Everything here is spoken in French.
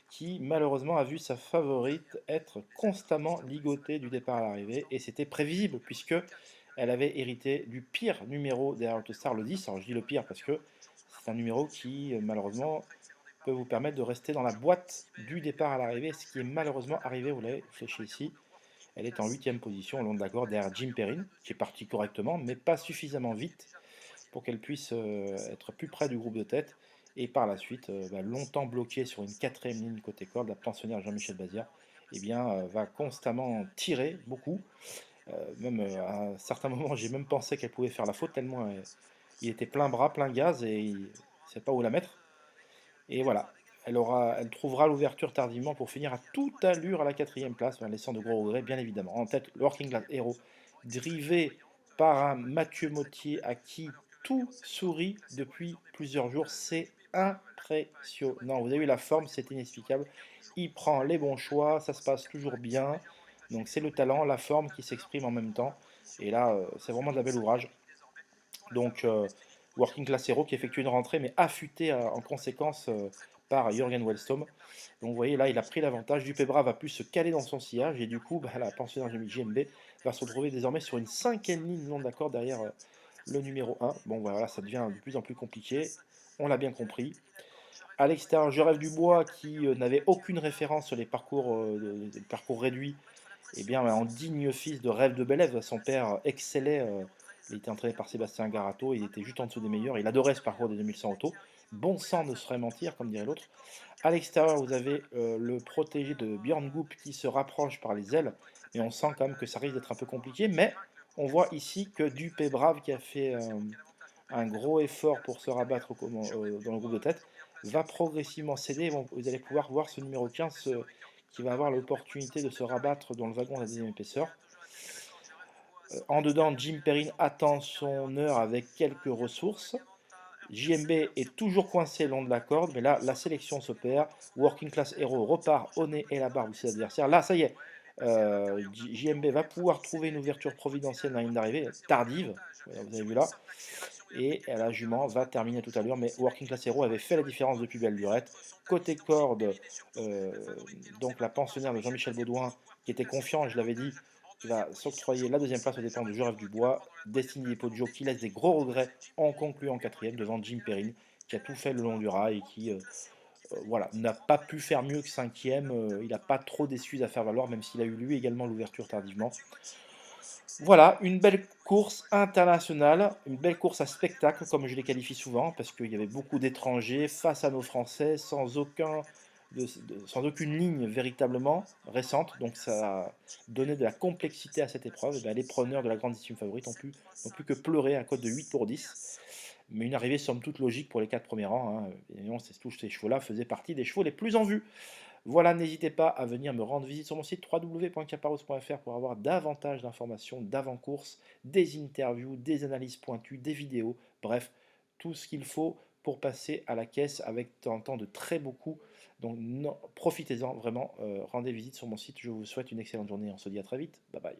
qui malheureusement a vu sa favorite être constamment ligotée du départ à l'arrivée, et c'était prévisible puisque elle avait hérité du pire numéro derrière Autostar, le 10. Alors je dis le pire parce que c'est un numéro qui malheureusement peut vous permettre de rester dans la boîte du départ à l'arrivée, ce qui est malheureusement arrivé, vous l'avez fléché ici. Elle est en 8e position, au long de la corde, derrière Jim Perrin, qui est parti correctement, mais pas suffisamment vite pour qu'elle puisse être plus près du groupe de tête. Et par la suite, longtemps bloquée sur une 4e ligne côté corde, la pensionnaire Jean-Michel Bazir eh bien, va constamment tirer beaucoup. Même à un certain moment, j'ai même pensé qu'elle pouvait faire la faute, tellement il était plein bras, plein gaz, et il ne sait pas où la mettre. Et voilà, elle trouvera l'ouverture tardivement pour finir à toute allure à la 4e place, en laissant de gros regrets, bien évidemment. En tête, le Working Class Hero, drivé par un Mathieu Mottier à qui tout sourit depuis plusieurs jours. C'est impressionnant. Vous avez vu la forme, c'est inexplicable. Il prend les bons choix, ça se passe toujours bien. Donc c'est le talent, la forme qui s'exprime en même temps. Et là, c'est vraiment de la belle ouvrage. Donc, Working Class Hero qui effectue une rentrée, mais affûtée en conséquence par Jürgen Wellstom. Donc, vous voyez, là, il a pris l'avantage. Dupé Brave a pu se caler dans son sillage, et du coup, la pensionnaire JMB va se retrouver désormais sur une 5e ligne long d'accord derrière le numéro 1. Bon, voilà, ça devient de plus en plus compliqué. On l'a bien compris. À l'extérieur, Je rêve du bois qui n'avait aucune référence sur les parcours réduits, eh bien, en digne fils de Rêve de Bélève, son père excellait. Il était entraîné par Sébastien Garato, il était juste en dessous des meilleurs. Il adorait ce parcours des 2100 auto. Bon sang ne saurait mentir, comme dirait l'autre. À l'extérieur, vous avez le protégé de Björn Goop qui se rapproche par les ailes, et on sent quand même que ça risque d'être un peu compliqué. Mais on voit ici que Dupé Brave, qui a fait un gros effort pour se rabattre dans le groupe de tête, va progressivement céder. Vous allez pouvoir voir ce numéro 15 qui va avoir l'opportunité de se rabattre dans le wagon à la deuxième épaisseur. En dedans, Jim Perrin attend son heure avec quelques ressources. JMB est toujours coincé le long de la corde, mais là, la sélection s'opère. Working Class Hero repart au nez et la barbe de ses adversaires. Là, ça y est, JMB va pouvoir trouver une ouverture providentielle dans la ligne d'arrivée, tardive, vous avez vu là. Et la jument va terminer tout à l'heure, mais Working Class Hero avait fait la différence depuis belle lurette. Côté corde, euh, donc la pensionnaire de Jean-Michel Baudouin, qui était confiant, je l'avais dit, qui va s'octroyer la deuxième place aux dépens de Je rêve du bois. Destiny Poggio qui laisse des gros regrets en concluant 4e devant Jim Perrin, qui a tout fait le long du rail et qui voilà, n'a pas pu faire mieux que 5e. Il n'a pas trop d'excuses à faire valoir, même s'il a eu lui également l'ouverture tardivement. Voilà, une belle course internationale, une belle course à spectacle, comme je les qualifie souvent, parce qu'il y avait beaucoup d'étrangers face à nos Français, sans aucune ligne véritablement récente. Donc ça a donné de la complexité à cette épreuve. Et bien, les preneurs de la grandissime favorite n'ont plus que pleurer à cote de 8 pour 10. Mais une arrivée somme toute logique pour les 4 premiers rangs. Hein. Évidemment, tous ces chevaux-là faisaient partie des chevaux les plus en vue. Voilà, n'hésitez pas à venir me rendre visite sur mon site www.caparros.fr pour avoir davantage d'informations d'avant-course, des interviews, des analyses pointues, des vidéos, bref, tout ce qu'il faut pour passer à la caisse avec un temps de très beaux coups. Donc profitez-en vraiment, rendez visite sur mon site, je vous souhaite une excellente journée, on se dit à très vite, bye bye.